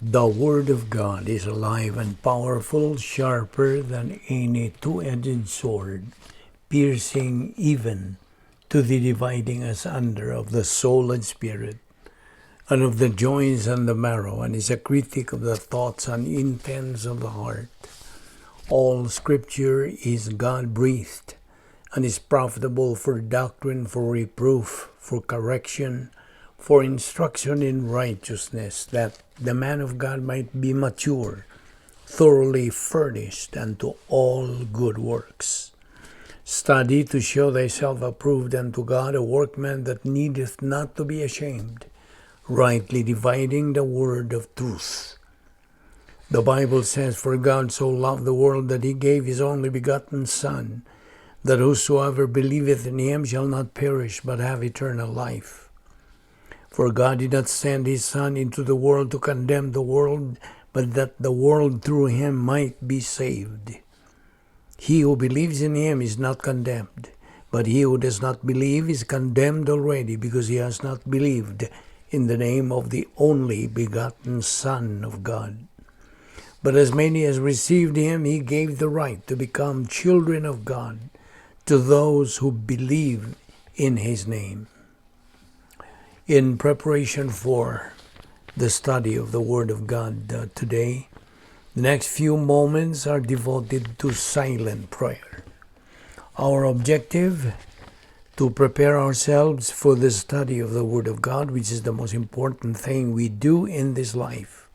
The Word of God is alive and powerful, sharper than any two-edged sword, piercing even to the dividing asunder of the soul and spirit, and of the joints and the marrow, and is a critic of the thoughts and intents of the heart. All Scripture is God-breathed, and is profitable for doctrine, for reproof, for correction, for instruction in righteousness, that the man of God might be mature, thoroughly furnished unto all good works. Study to show thyself approved unto God, a workman that needeth not to be ashamed, rightly dividing the word of truth. The Bible says, "For God so loved the world that he gave his only begotten Son, that whosoever believeth in him shall not perish, but have eternal life. For God did not send his Son into the world to condemn the world, but that the world through him might be saved. He who believes in him is not condemned, but he who does not believe is condemned already, because he has not believed in the name of the only begotten Son of God. But as many as received him, he gave the right to become children of God, to those who believe in his name." In preparation for the study of the Word of God today, the next few moments are devoted to silent prayer. Our objective, to prepare ourselves for the study of the Word of God, which is the most important thing we do in this life.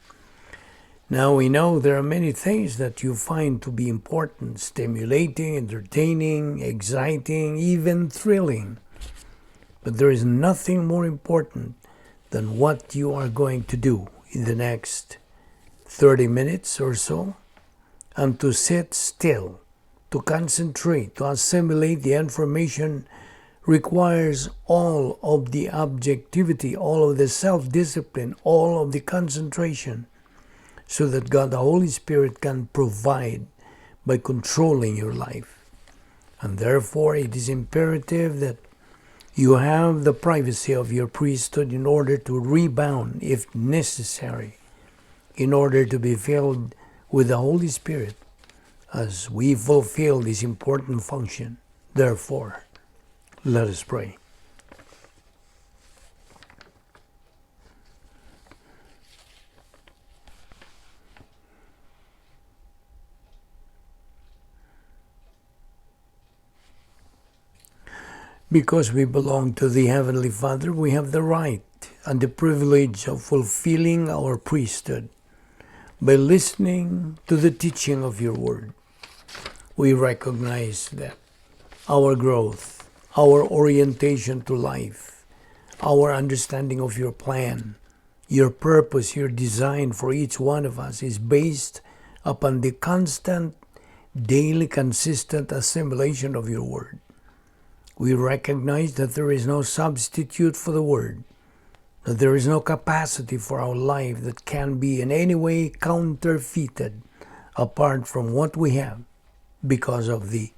Now we know there are many things that you find to be important, stimulating, entertaining, exciting, even thrilling. But there is nothing more important than what you are going to do in the next 30 minutes or so, and to sit still, to concentrate, to assimilate the information requires all of the objectivity, all of the self-discipline, all of the concentration, so that God the Holy Spirit can provide by controlling your life. And therefore it is imperative that you have the privacy of your priesthood in order to rebound if necessary, in order to be filled with the Holy Spirit as we fulfill this important function. Therefore, let us pray. Because we belong to the Heavenly Father, we have the right and the privilege of fulfilling our priesthood by listening to the teaching of your word. We recognize that our growth, our orientation to life, our understanding of your plan, your purpose, your design for each one of us is based upon the constant, daily, consistent assimilation of your word. We recognize that there is no substitute for the Word, that there is no capacity for our life that can be in any way counterfeited apart from what we have because of Thee.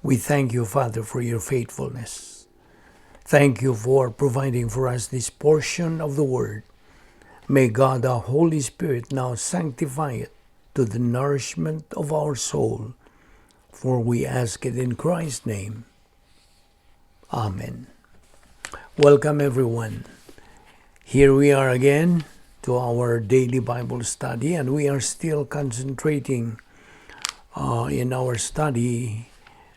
We thank you, Father, for your faithfulness. Thank you for providing for us this portion of the Word. May God, the Holy Spirit, now sanctify it to the nourishment of our soul, for we ask it in Christ's name. Amen. Welcome everyone. Here we are again to our daily Bible study, and we are still concentrating in our study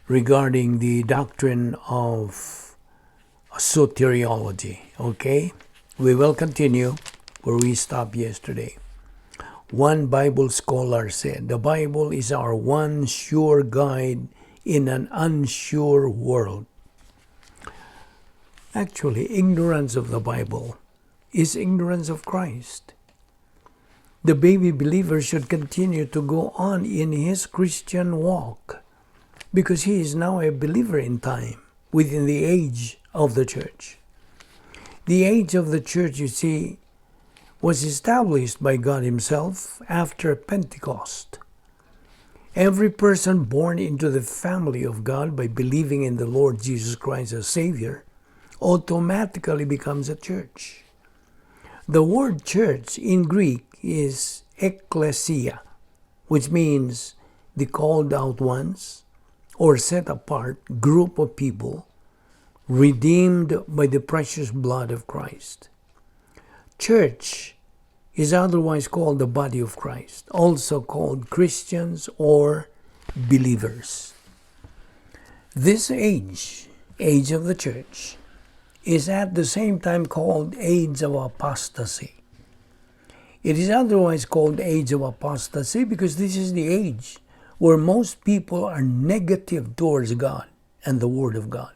regarding the doctrine of Soteriology. Okay? We will continue where we stopped yesterday. One Bible scholar said, "The Bible is our one sure guide in an unsure world." Actually, ignorance of the Bible is ignorance of Christ. The baby believer should continue to go on in his Christian walk because he is now a believer in time within the age of the church. The age of the church, you see, was established by God Himself after Pentecost. Every person born into the family of God by believing in the Lord Jesus Christ as Savior automatically becomes a church. The word church in Greek is ecclesia, which means the called out ones or set apart group of people redeemed by the precious blood of Christ. Church is otherwise called the body of Christ, also called Christians or believers. This age of the church, is at the same time called age of apostasy. It is otherwise called age of apostasy because this is the age where most people are negative towards God and the Word of God.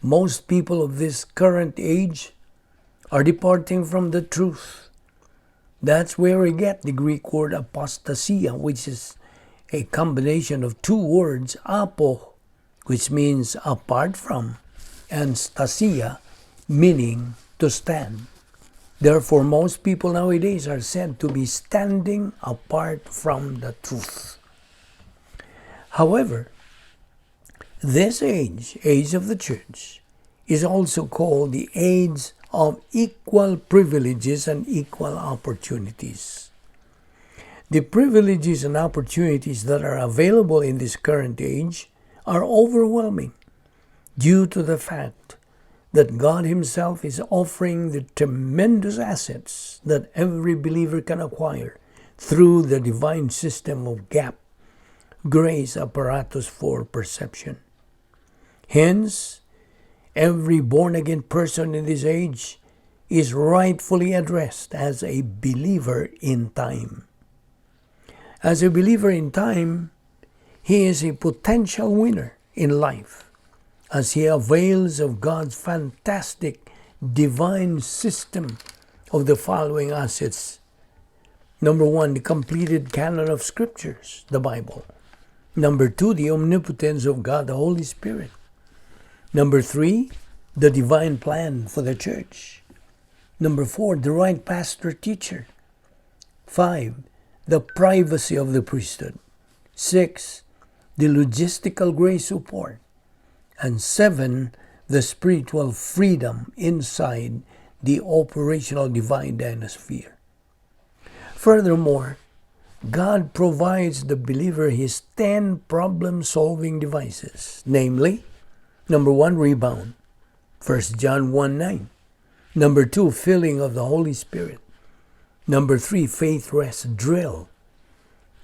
Most people of this current age are departing from the truth. That's where we get the Greek word apostasia, which is a combination of two words, apo, which means apart from, and stasia, meaning to stand. Therefore, most people nowadays are said to be standing apart from the truth. However, this age of the church, is also called the age of equal privileges and equal opportunities. The privileges and opportunities that are available in this current age are overwhelming due to the fact that God Himself is offering the tremendous assets that every believer can acquire through the divine system of gap, grace apparatus for perception. Hence, every born-again person in this age is rightfully addressed as a believer in time. As a believer in time, he is a potential winner in life as he avails of God's fantastic divine system of the following assets. Number 1, the completed canon of scriptures, the Bible. Number 2, the omnipotence of God, the Holy Spirit. Number 3, the divine plan for the church. Number 4, the right pastor teacher. 5, the privacy of the priesthood. 6, the logistical grace support. And 7, the spiritual freedom inside the operational divine dynasphere. Furthermore, God provides the believer His 10 problem-solving devices, namely, number 1, rebound, 1 John 1:9. Number 2, filling of the Holy Spirit. Number 3, faith rest drill.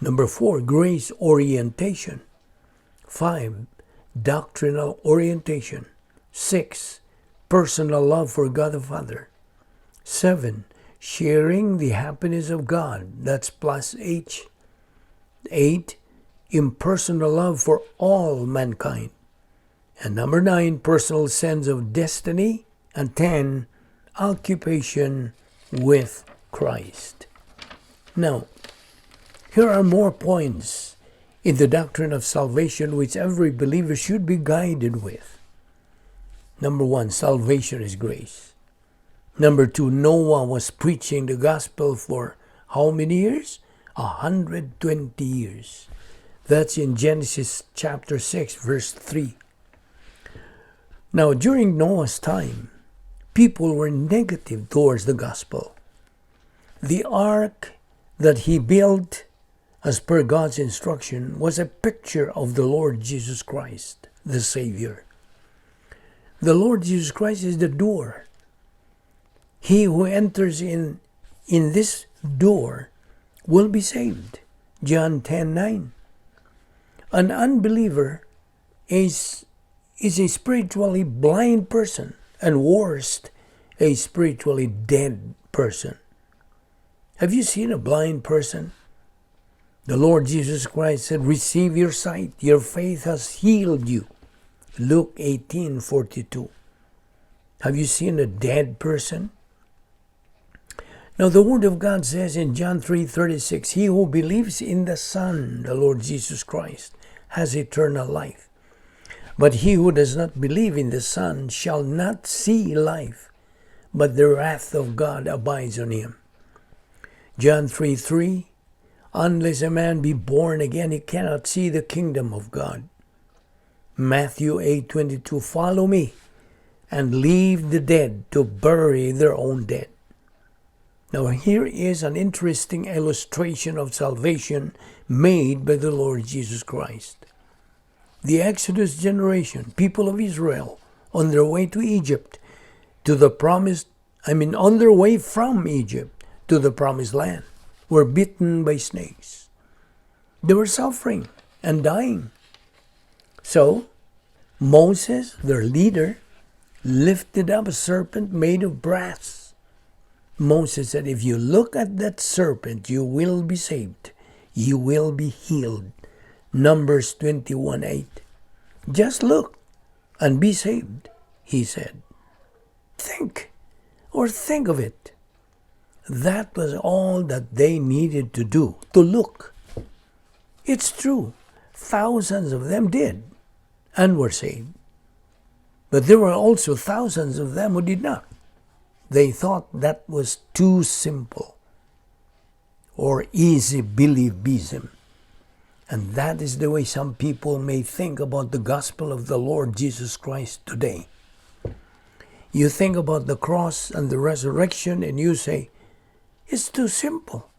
Number 4, grace orientation. 5, doctrinal orientation. 6, personal love for God the Father. 7, sharing the happiness of God, that's plus H. 8, impersonal love for all mankind. And number 9, personal sense of destiny. And 10, occupation with Christ. Now, here are more points in the doctrine of salvation which every believer should be guided with. Number 1, salvation is grace. Number 2, Noah was preaching the gospel for how many years? 120 years. That's in Genesis chapter 6, verse 3. Now, during Noah's time, people were negative towards the gospel. The ark that he built, as per God's instruction, was a picture of the Lord Jesus Christ, the Savior. The Lord Jesus Christ is the door. He who enters in this door will be saved. John 10:9. An unbeliever is a spiritually blind person, and worst, a spiritually dead person. Have you seen a blind person? The Lord Jesus Christ said, receive your sight. Your faith has healed you. Luke 18:42. Have you seen a dead person? Now the Word of God says in John 3:36, he who believes in the Son, the Lord Jesus Christ, has eternal life. But he who does not believe in the Son shall not see life, but the wrath of God abides on him. John 3:3, unless a man be born again, he cannot see the kingdom of God. Matthew 8:22, follow me, and leave the dead to bury their own dead. Now here is an interesting illustration of salvation made by the Lord Jesus Christ. The Exodus generation, people of Israel, on their way to Egypt, on their way from Egypt to the promised land, were bitten by snakes. They were suffering and dying. So, Moses, their leader, lifted up a serpent made of brass. Moses said, if you look at that serpent, you will be saved. You will be healed. Numbers 21:8. Just look and be saved, he said. Think of it. That was all that they needed to do, to look. It's true, thousands of them did and were saved. But there were also thousands of them who did not. They thought that was too simple or easy believism. And that is the way some people may think about the gospel of the Lord Jesus Christ today. You think about the cross and the resurrection and you say, it's too simple.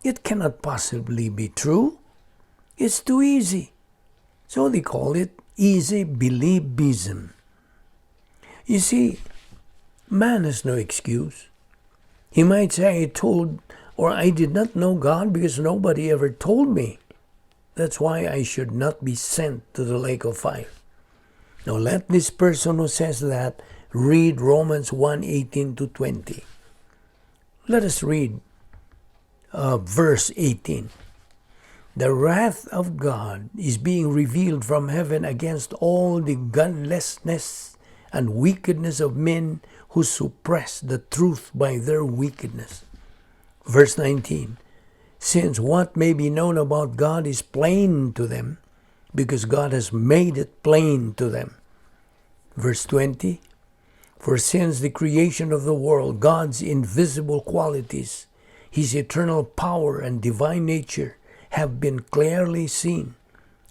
It cannot possibly be true. It's too easy. So they call it easy believism. You see, man has no excuse. He might say, I did not know God because nobody ever told me. That's why I should not be sent to the lake of fire. Now let this person who says that read Romans 1:18-20. Let us read verse 18. The wrath of God is being revealed from heaven against all the godlessness and wickedness of men who suppress the truth by their wickedness. Verse 19. Since what may be known about God is plain to them, because God has made it plain to them. Verse 20. For since the creation of the world, God's invisible qualities, His eternal power and divine nature have been clearly seen,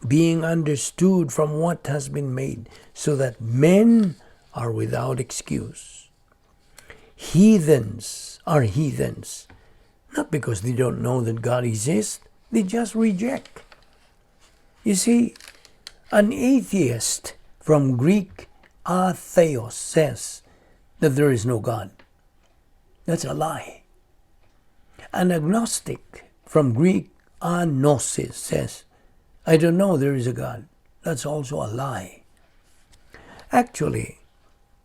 being understood from what has been made, so that men are without excuse. Heathens are heathens, not because they don't know that God exists, they just reject. You see, an atheist, from Greek atheos, says that there is no God. That's a lie. An agnostic, from Greek agnosis, says, I don't know there is a God. That's also a lie. Actually,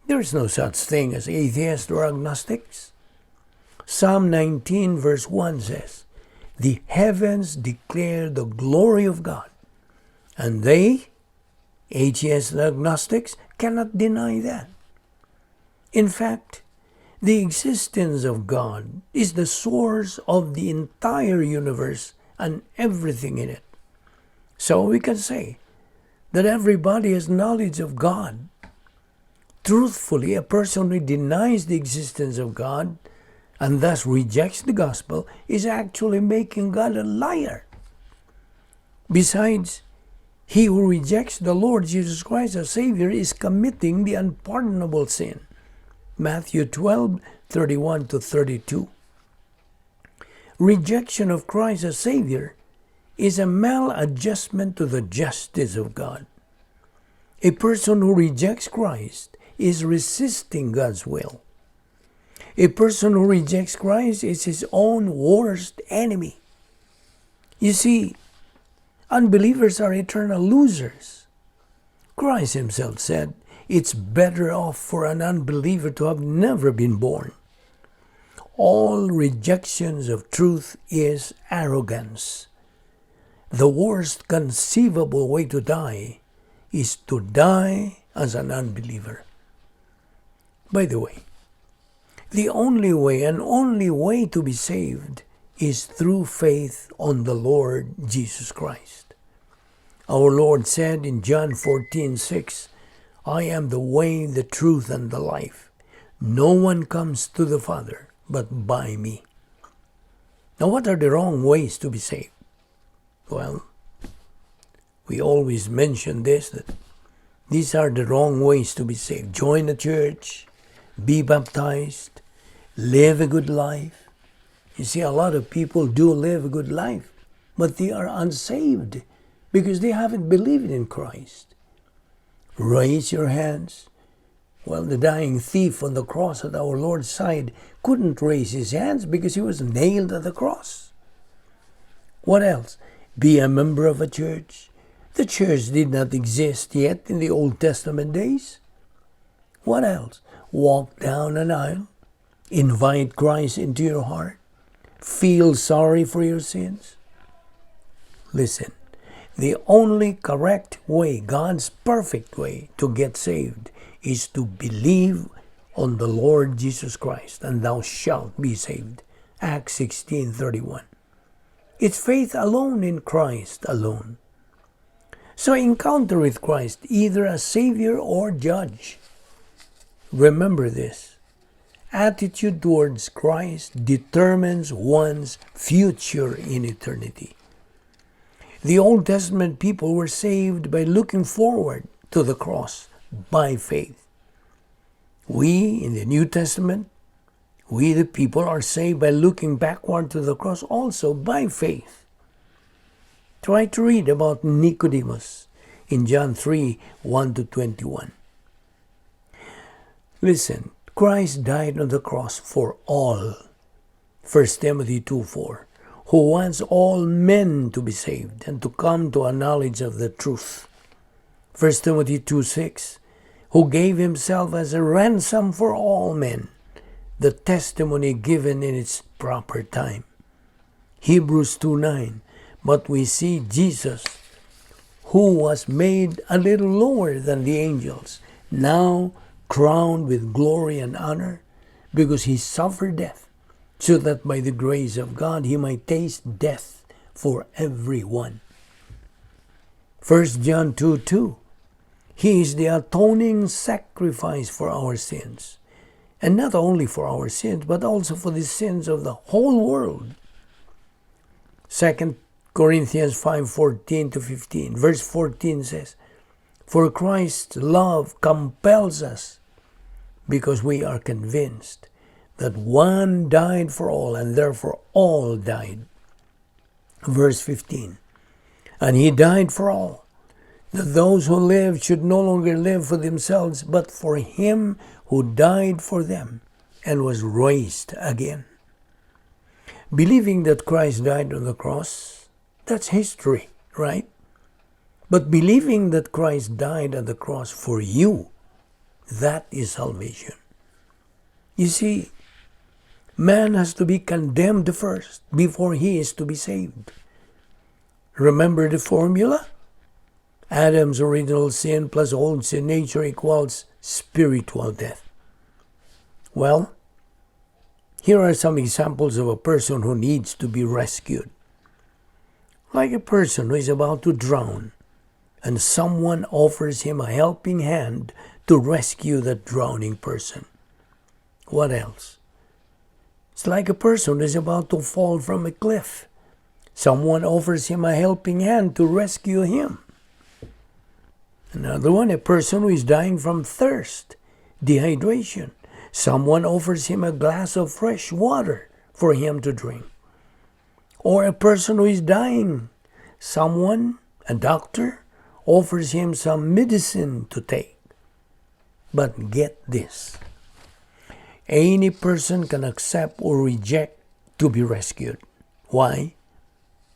there is no such thing as atheists or agnostics. Psalm 19 verse 1 says, the heavens declare the glory of God, and they, atheists and agnostics, cannot deny that. In fact, the existence of God is the source of the entire universe and everything in it. So we can say that everybody has knowledge of God. Truthfully, a person who denies the existence of God and thus rejects the gospel is actually making God a liar. Besides, he who rejects the Lord Jesus Christ as Savior is committing the unpardonable sin. Matthew 12:31-32. Rejection of Christ as Savior is a maladjustment to the justice of God. A person who rejects Christ is resisting God's will. A person who rejects Christ is his own worst enemy. You see, unbelievers are eternal losers. Christ himself said, it's better off for an unbeliever to have never been born. All rejections of truth is arrogance. The worst conceivable way to die is to die as an unbeliever. By the way, the only way to be saved is through faith on the Lord Jesus Christ. Our Lord said in John 14:6, I am the way, the truth, and the life. No one comes to the Father but by me. Now, what are the wrong ways to be saved? Well, we always mention this, that these are the wrong ways to be saved. Join a church, be baptized, live a good life, You see, a lot of people do live a good life, but they are unsaved because they haven't believed in Christ. Raise your hands. Well, the dying thief on the cross at our Lord's side couldn't raise his hands because he was nailed at the cross. What else? Be a member of a church. The church did not exist yet in the Old Testament days. What else? Walk down an aisle. Invite Christ into your heart. Feel sorry for your sins. Listen, the only correct way, God's perfect way to get saved is to believe on the Lord Jesus Christ, and thou shalt be saved. Acts 16:31. It's faith alone in Christ alone. So encounter with Christ, either as Savior or Judge. Remember this. Attitude towards Christ determines one's future in eternity. The Old Testament people were saved by looking forward to the cross by faith. We, in the New Testament, we the people are saved by looking backward to the cross also by faith. Try to read about Nicodemus in John 3:1-21. Listen, Christ died on the cross for all. 1 Timothy 2:4, who wants all men to be saved and to come to a knowledge of the truth. 1 Timothy 2:6, who gave himself as a ransom for all men, the testimony given in its proper time. Hebrews 2:9, but we see Jesus, who was made a little lower than the angels, now crowned with glory and honor, because he suffered death, so that by the grace of God he might taste death for everyone. 1 John 2:2, he is the atoning sacrifice for our sins, and not only for our sins, but also for the sins of the whole world. 2 Corinthians 5:14-15, verse 14 says, for Christ's love compels us, because we are convinced that one died for all, and therefore all died. Verse 15, and he died for all, that those who live should no longer live for themselves, but for him who died for them and was raised again. Believing that Christ died on the cross, that's history, right? But believing that Christ died on the cross for you, that is salvation. You see, man has to be condemned first before he is to be saved. Remember the formula? Adam's original sin plus old sin nature equals spiritual death. Well, here are some examples of a person who needs to be rescued. Like a person who is about to drown, and someone offers him a helping hand to rescue that drowning person. What else? It's like a person who is about to fall from a cliff. Someone offers him a helping hand to rescue him. Another one, a person who is dying from thirst, dehydration. Someone offers him a glass of fresh water for him to drink. Or a person who is dying. Someone, a doctor, offers him some medicine to take. But get this. Any person can accept or reject to be rescued. Why?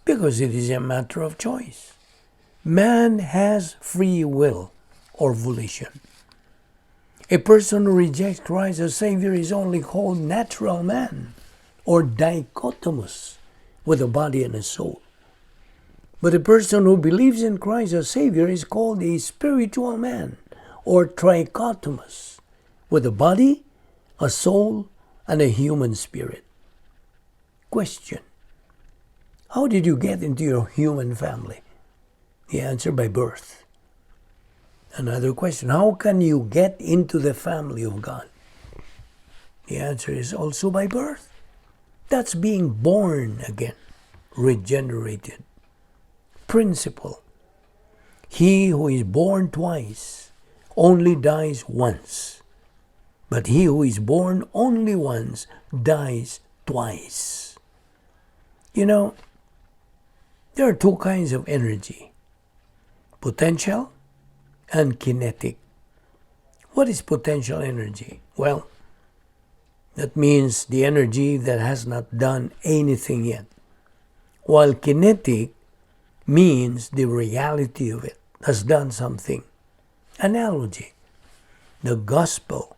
Because it is a matter of choice. Man has free will or volition. A person who rejects Christ as Savior is only called natural man or dichotomous, with a body and a soul. But a person who believes in Christ as Savior is called a spiritual man or trichotomous, with a body, a soul, and a human spirit. Question: how did you get into your human family? The answer: by birth. Another question: how can you get into the family of God? The answer is also by birth. That's being born again, regenerated. Principle: he who is born twice only dies once, but he who is born only once dies twice. You know, there are two kinds of energy, potential and kinetic. What is potential energy? Well, that means the energy that has not done anything yet. While kinetic means the reality of it has done something. Analogy. The gospel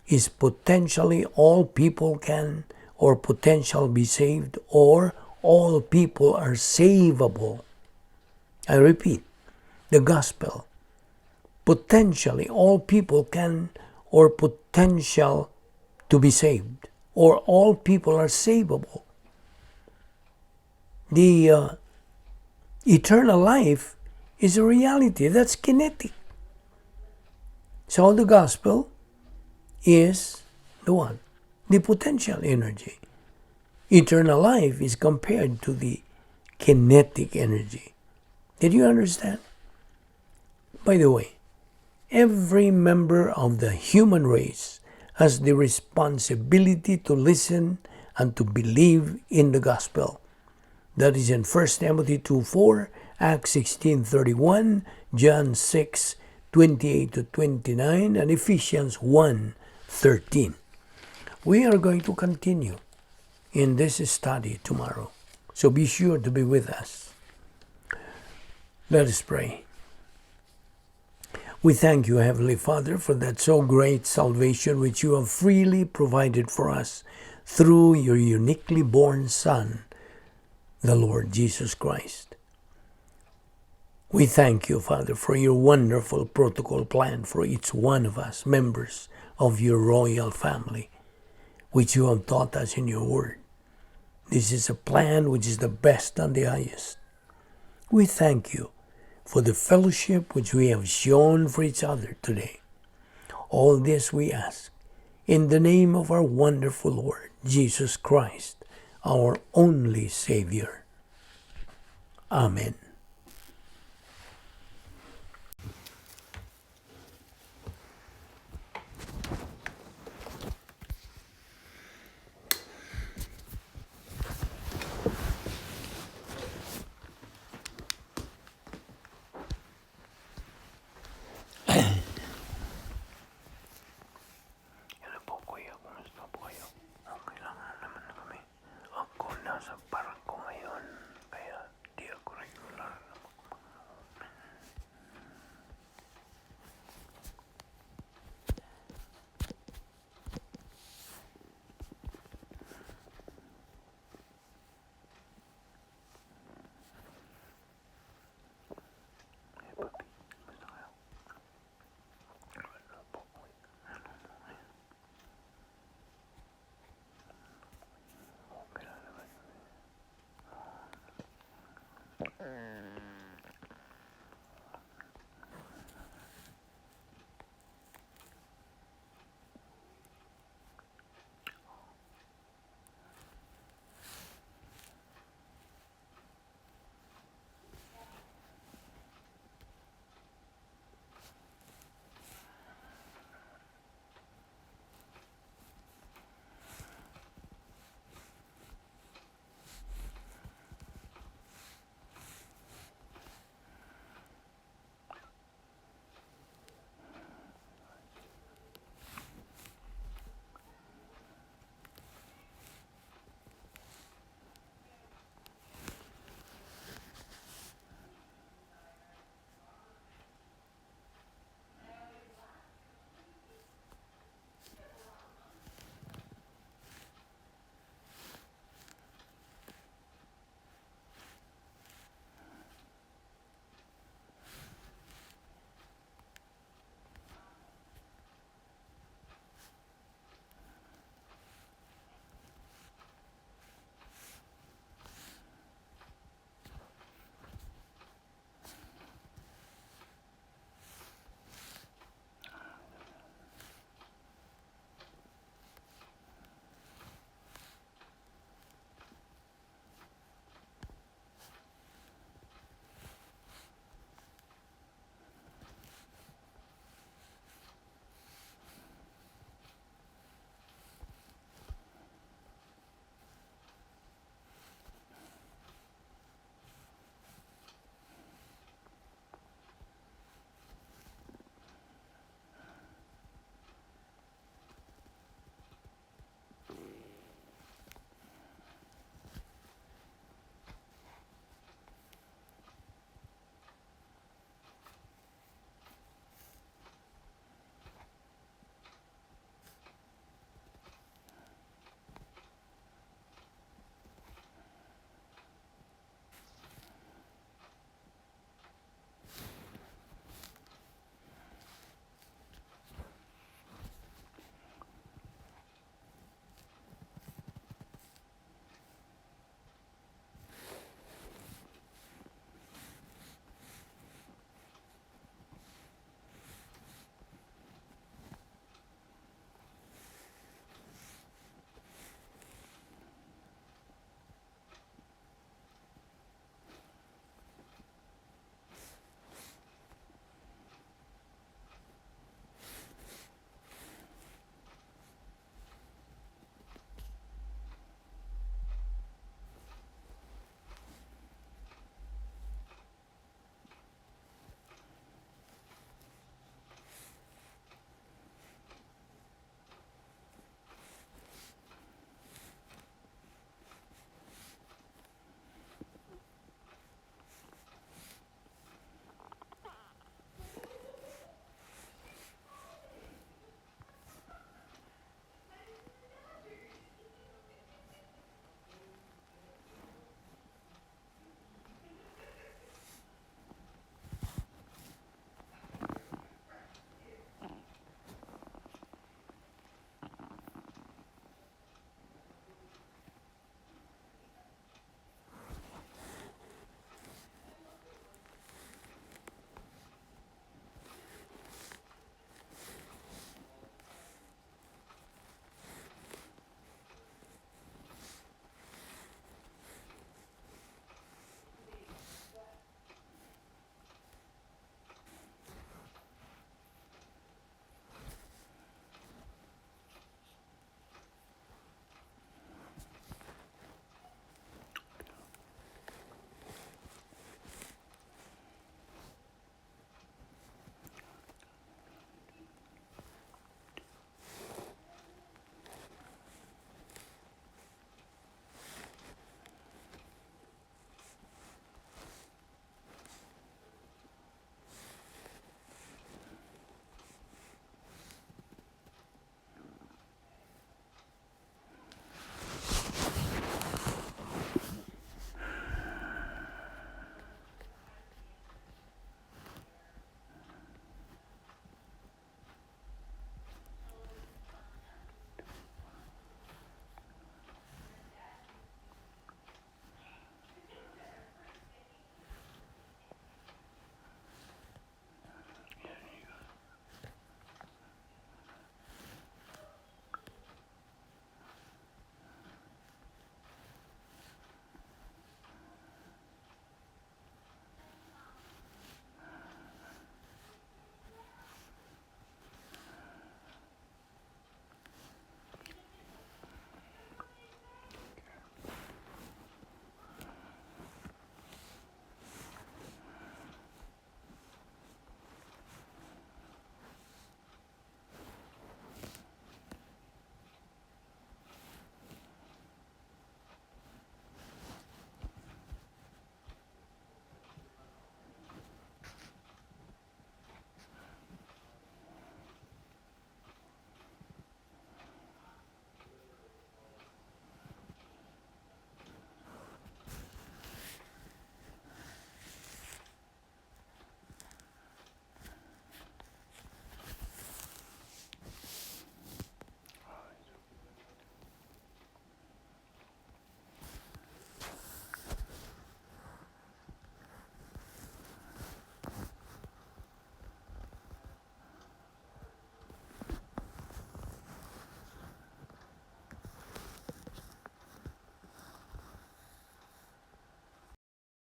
is potentially all people can or potential be saved, or all people are savable. I repeat, the gospel, potentially all people can or potential to be saved, or all people are savable. The eternal life is a reality that's kinetic. So the gospel is the one, the potential energy. Eternal life is compared to the kinetic energy. Did you understand? By the way, every member of the human race has the responsibility to listen and to believe in the gospel. That is in 1 Timothy 2:4, Acts 16:31, John 6:28-29, and Ephesians 1:13. We are going to continue in this study tomorrow, so be sure to be with us. Let us pray. We thank you, Heavenly Father, for that so great salvation which you have freely provided for us through your uniquely born Son, the Lord Jesus Christ. We thank you, Father, for your wonderful protocol plan for each one of us, members of your royal family, which you have taught us in your word. This is a plan which is the best and the highest. We thank you for the fellowship which we have shown for each other today. All this we ask in the name of our wonderful Lord, Jesus Christ, our only Savior. Amen.